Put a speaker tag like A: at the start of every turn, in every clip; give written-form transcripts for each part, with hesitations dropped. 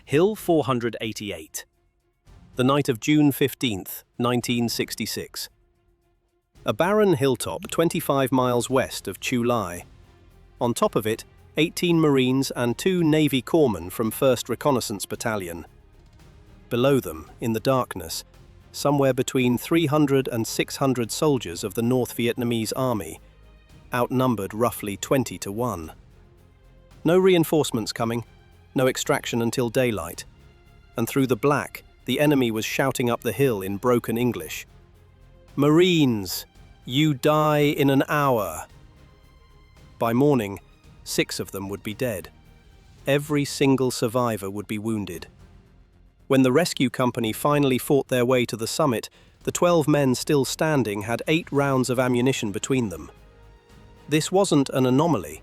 A: Hill 488. The night of June 15th, 1966. A barren hilltop 25 miles west of Chu Lai. On top of it, 18 Marines and 2 Navy corpsmen from 1st Reconnaissance Battalion. Below them, in the darkness, somewhere between 300 and 600 soldiers of the North Vietnamese Army, outnumbered roughly 20 to 1. No reinforcements coming, no extraction until daylight, and through the black, the enemy was shouting up the hill in broken English. "Marines, you die in an hour." By morning, 6 of them would be dead. Every single survivor would be wounded. When the rescue company finally fought their way to the summit, the 12 men still standing had 8 rounds of ammunition between them. This wasn't an anomaly.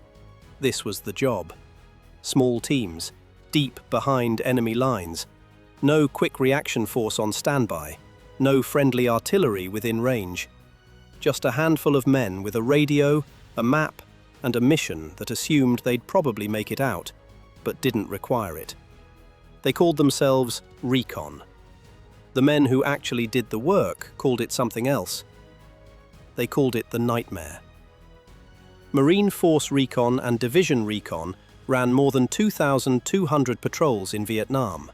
A: This was the job. Small teams, deep behind enemy lines. No quick reaction force on standby. No friendly artillery within range. Just a handful of men with a radio, a map, and a mission that assumed they'd probably make it out, but didn't require it. They called themselves Recon. The men who actually did the work called it something else. They called it the Nightmare. Marine Force Recon and Division Recon ran more than 2,200 patrols in Vietnam.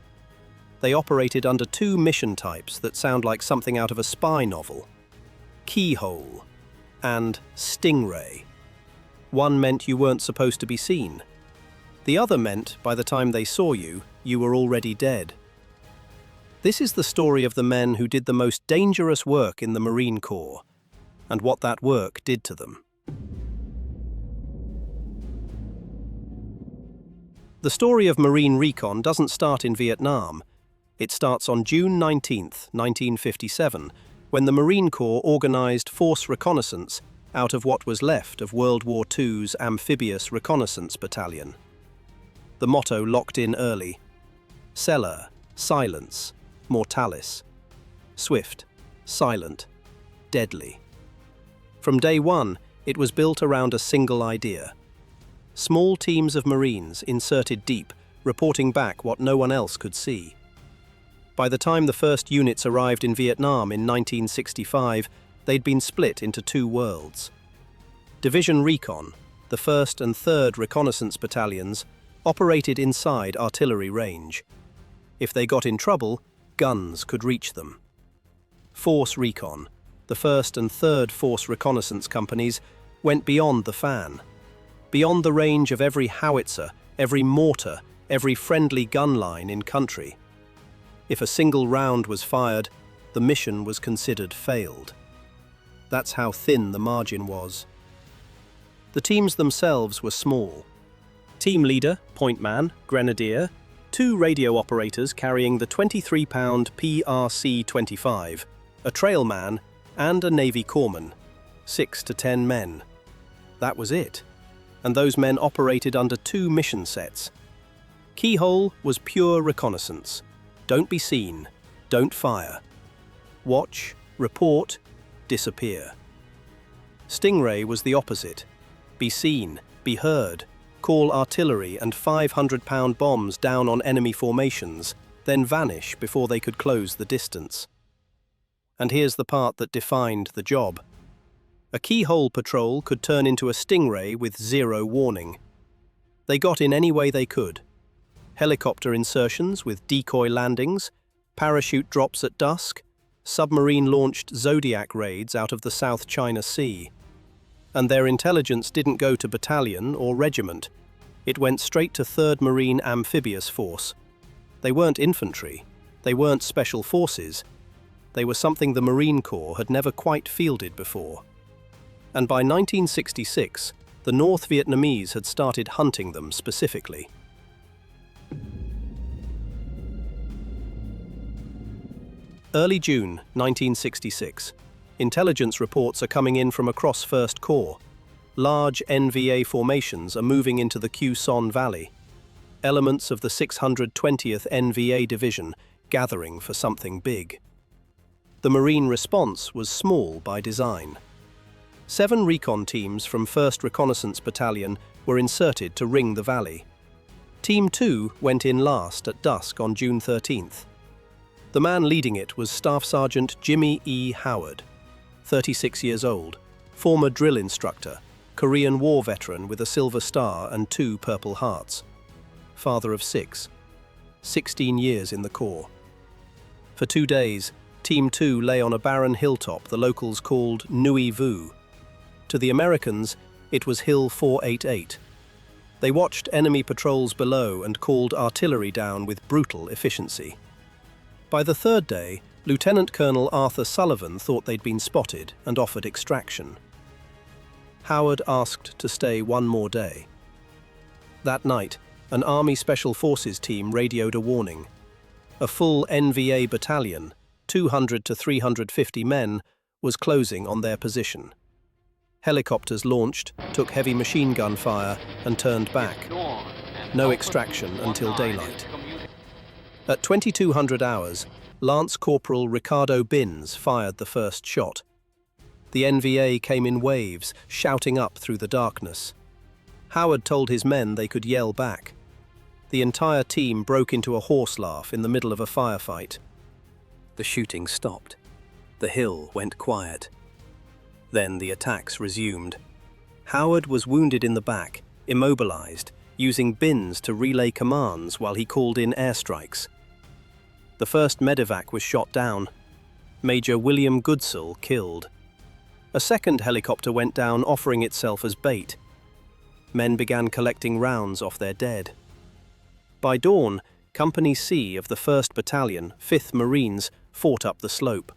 A: They operated under 2 mission types that sound like something out of a spy novel: Key Hole and Stingray. One meant you weren't supposed to be seen. The other meant, by the time they saw you, you were already dead. This is the story of the men who did the most dangerous work in the Marine Corps, and what that work did to them. The story of Marine Recon doesn't start in Vietnam. It starts on June 19, 1957, when the Marine Corps organized force reconnaissance out of what was left of World War II's Amphibious Reconnaissance Battalion. The motto locked in early: Celer, silence, mortalis. Swift, silent, deadly. From day one, it was built around a single idea. Small teams of Marines inserted deep, reporting back what no one else could see. By the time the first units arrived in Vietnam in 1965, they'd been split into 2 worlds. Division Recon, the 1st and 3rd Reconnaissance Battalions, operated inside artillery range. If they got in trouble, guns could reach them. Force Recon, the 1st and 3rd Force Reconnaissance Companies, went beyond the fan. Beyond the range of every howitzer, every mortar, every friendly gun line in country. If a single round was fired, the mission was considered failed. That's how thin the margin was. The teams themselves were small. Team leader, point man, grenadier, 2 radio operators carrying the 23-pound PRC-25, a trail man, and a Navy corpsman. 6 to 10 men. That was it. And those men operated under 2 mission sets. Keyhole was pure reconnaissance. Don't be seen, don't fire. Watch, report, disappear. Stingray was the opposite. Be seen, be heard, call artillery and 500-pound bombs down on enemy formations, then vanish before they could close the distance. And here's the part that defined the job. A keyhole patrol could turn into a Stingray with 0 warning. They got in any way they could. Helicopter insertions with decoy landings, parachute drops at dusk, submarine-launched Zodiac raids out of the South China Sea. And their intelligence didn't go to battalion or regiment. It went straight to 3rd Marine Amphibious Force. They weren't infantry. They weren't special forces. They were something the Marine Corps had never quite fielded before. And by 1966, the North Vietnamese had started hunting them specifically. Early June 1966. Intelligence reports are coming in from across 1st Corps. Large NVA formations are moving into the Kyu Son Valley. Elements of the 620th NVA Division gathering for something big. The Marine response was small by design. 7 recon teams from 1st Reconnaissance Battalion were inserted to ring the valley. Team 2 went in last at dusk on June 13th. The man leading it was Staff Sergeant Jimmie E. Howard, 36 years old, former drill instructor, Korean War veteran with a Silver Star and 2 Purple Hearts, father of 6, 16 years in the Corps. For 2 days, Team 2 lay on a barren hilltop the locals called Nui Vu. To the Americans, it was Hill 488. They watched enemy patrols below and called artillery down with brutal efficiency. By the 3rd day, Lieutenant Colonel Arthur Sullivan thought they'd been spotted and offered extraction. Howard asked to stay 1 more day. That night, an Army Special Forces team radioed a warning. A full NVA battalion, 200 to 350 men, was closing on their position. Helicopters launched, took heavy machine gun fire, and turned back. No extraction until daylight. At 2200 hours, Lance Corporal Ricardo Binns fired the first shot. The NVA came in waves, shouting up through the darkness. Howard told his men they could yell back. The entire team broke into a horse laugh in the middle of a firefight. The shooting stopped. The hill went quiet. Then the attacks resumed. Howard was wounded in the back, immobilized, using Binns to relay commands while he called in airstrikes. The first medevac was shot down. Major William Goodsell killed. A second helicopter went down, offering itself as bait. Men began collecting rounds off their dead. By dawn, Company C of the 1st Battalion, 5th Marines, fought up the slope.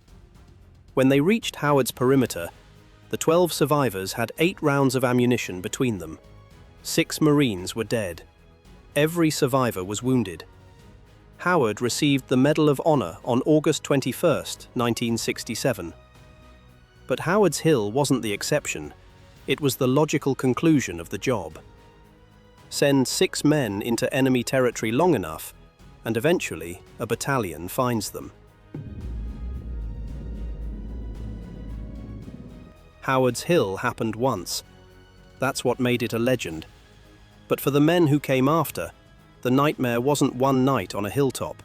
A: When they reached Howard's perimeter, the 12 survivors had 8 rounds of ammunition between them. 6 Marines were dead. Every survivor was wounded. Howard received the Medal of Honor on August 21, 1967. But Howard's Hill wasn't the exception. It was the logical conclusion of the job. Send 6 men into enemy territory long enough, and eventually a battalion finds them. Howard's Hill happened once. That's what made it a legend. But for the men who came after, the nightmare wasn't one night on a hilltop.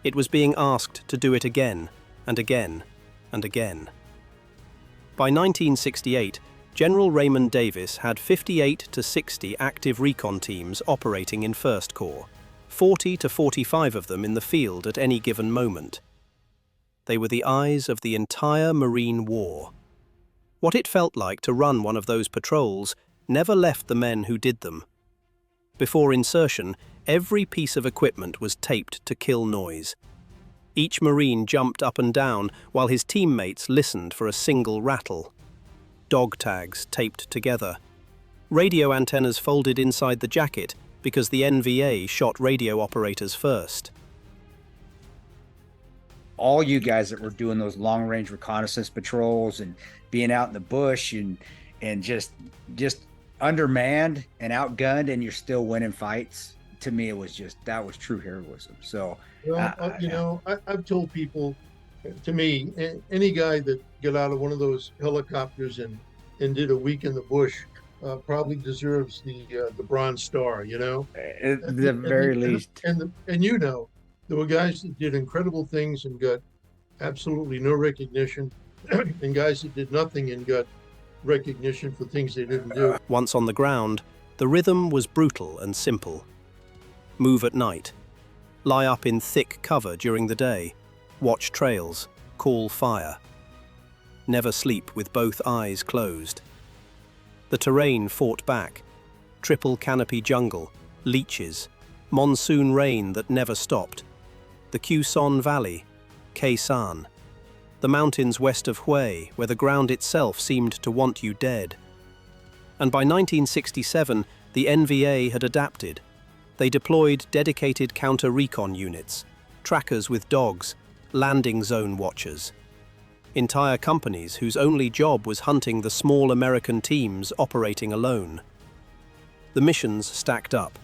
A: It was being asked to do it again, and again, and again. By 1968, General Raymond Davis had 58 to 60 active recon teams operating in 1st Corps, 40 to 45 of them in the field at any given moment. They were the eyes of the entire Marine War. What it felt like to run one of those patrols never left the men who did them. Before insertion, every piece of equipment was taped to kill noise. Each Marine jumped up and down while his teammates listened for a single rattle. Dog tags taped together. Radio antennas folded inside the jacket because the NVA shot radio operators first.
B: All you guys that were doing those long-range reconnaissance patrols and being out in the bush and just undermanned and outgunned, and you're still winning fights. To me, that was true heroism. So,
C: well, I've told people, to me, any guy that got out of one of those helicopters and did a week in the bush probably deserves the Bronze Star.
B: At the very least.
C: And there were guys that did incredible things and got absolutely no recognition, and guys that did nothing and got recognition for things they didn't do.
A: Once on the ground, the rhythm was brutal and simple. Move at night. Lie up in thick cover during the day. Watch trails. Call fire. Never sleep with both eyes closed. The terrain fought back. Triple canopy jungle, leeches, monsoon rain that never stopped. The Quezon Valley, Khe Sanh. The mountains west of Hue, where the ground itself seemed to want you dead. And by 1967, the NVA had adapted. They deployed dedicated counter-recon units, trackers with dogs, landing zone watchers. Entire companies whose only job was hunting the small American teams operating alone. The missions stacked up.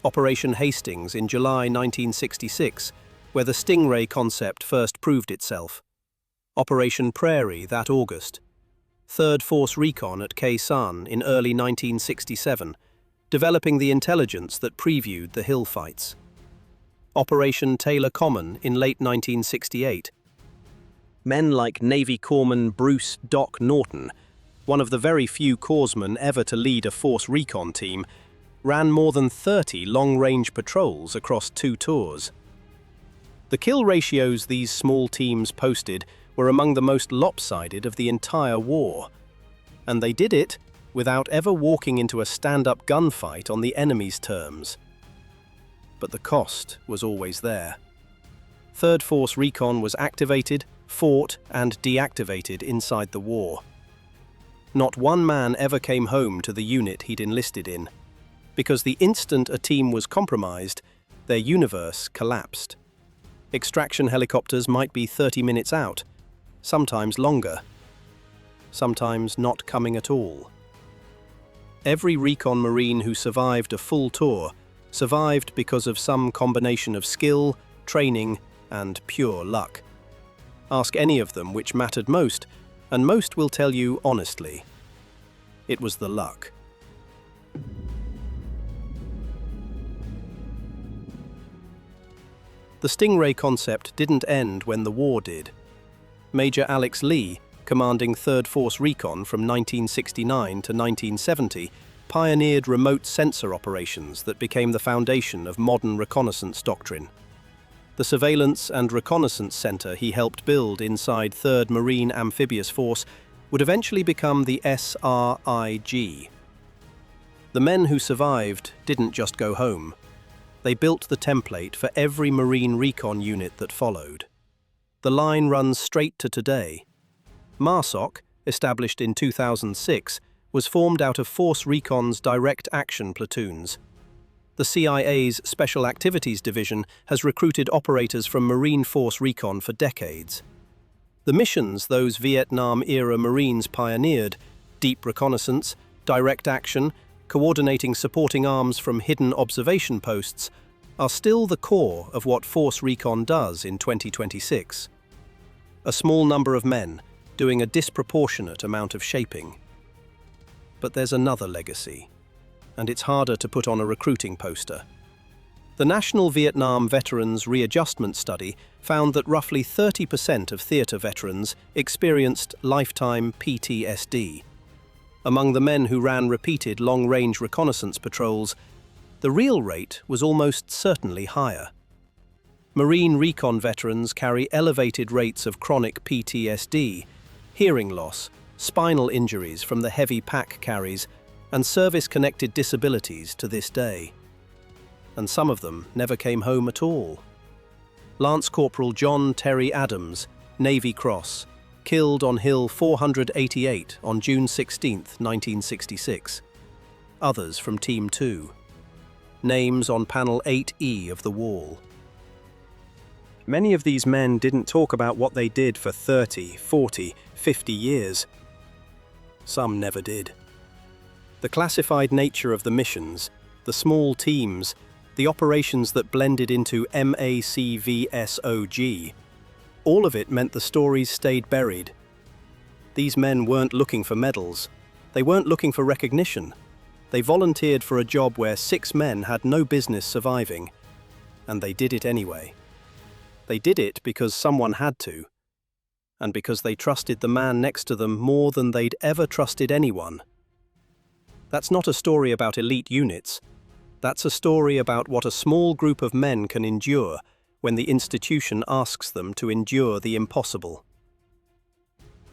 A: Operation Hastings in July 1966, where the Stingray concept first proved itself. Operation Prairie that August. 3rd Force Recon at Khe Sanh in early 1967, developing the intelligence that previewed the hill fights. Operation Taylor Common in late 1968. Men like Navy Corpsman Bruce "Doc" Norton, one of the very few corpsmen ever to lead a Force Recon team, ran more than 30 long-range patrols across 2 tours. The kill ratios these small teams posted were among the most lopsided of the entire war, and they did it without ever walking into a stand-up gunfight on the enemy's terms. But the cost was always there. 3rd Force Recon was activated, fought, and deactivated inside the war. Not one man ever came home to the unit he'd enlisted in, because the instant a team was compromised, their universe collapsed. Extraction helicopters might be 30 minutes out, sometimes longer, sometimes not coming at all. Every recon Marine who survived a full tour survived because of some combination of skill, training, and pure luck. Ask any of them which mattered most, and most will tell you honestly, it was the luck. The Stingray concept didn't end when the war did. Major Alex Lee, commanding 3rd Force Recon from 1969 to 1970, pioneered remote sensor operations that became the foundation of modern reconnaissance doctrine. The Surveillance and Reconnaissance Center he helped build inside 3rd Marine Amphibious Force would eventually become the SRIG. The men who survived didn't just go home. They built the template for every Marine Recon unit that followed. The line runs straight to today. MARSOC, established in 2006, was formed out of Force Recon's direct action platoons. The CIA's Special Activities Division has recruited operators from Marine Force Recon for decades. The missions those Vietnam-era Marines pioneered, deep reconnaissance, direct action, coordinating supporting arms from hidden observation posts, are still the core of what Force Recon does in 2026. A small number of men doing a disproportionate amount of shaping. But there's another legacy, and it's harder to put on a recruiting poster. The National Vietnam Veterans Readjustment Study found that roughly 30% of theater veterans experienced lifetime PTSD. Among the men who ran repeated long-range reconnaissance patrols, the real rate was almost certainly higher. Marine Recon veterans carry elevated rates of chronic PTSD, hearing loss, spinal injuries from the heavy pack carries, and service-connected disabilities to this day. And some of them never came home at all. Lance Corporal John Terry Adams, Navy Cross, killed on Hill 488 on June 16, 1966. Others from Team 2. Names on panel 8E of the wall. Many of these men didn't talk about what they did for 30, 40, 50 years. Some never did. The classified nature of the missions, the small teams, the operations that blended into MACVSOG, all of it meant the stories stayed buried. These men weren't looking for medals. They weren't looking for recognition. They volunteered for a job where 6 men had no business surviving, and they did it anyway. They did it because someone had to, and because they trusted the man next to them more than they'd ever trusted anyone. That's not a story about elite units. That's a story about what a small group of men can endure when the institution asks them to endure the impossible.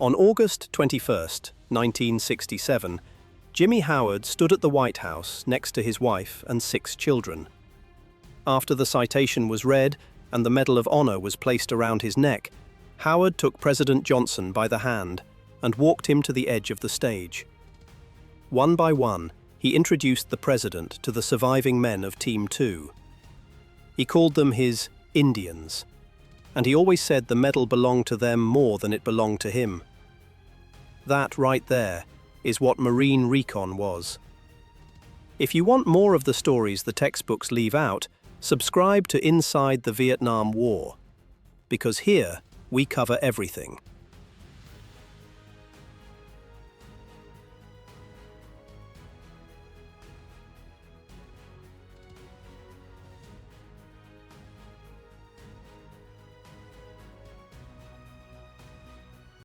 A: On August 21, 1967, Jimmie Howard stood at the White House next to his wife and 6 children. After the citation was read and the Medal of Honor was placed around his neck, Howard took President Johnson by the hand and walked him to the edge of the stage. One by one, he introduced the president to the surviving men of Team 2. He called them his Indians, and he always said the medal belonged to them more than it belonged to him. That right there is what Marine Recon was. If you want more of the stories the textbooks leave out, subscribe to Inside the Vietnam War, because here we cover everything.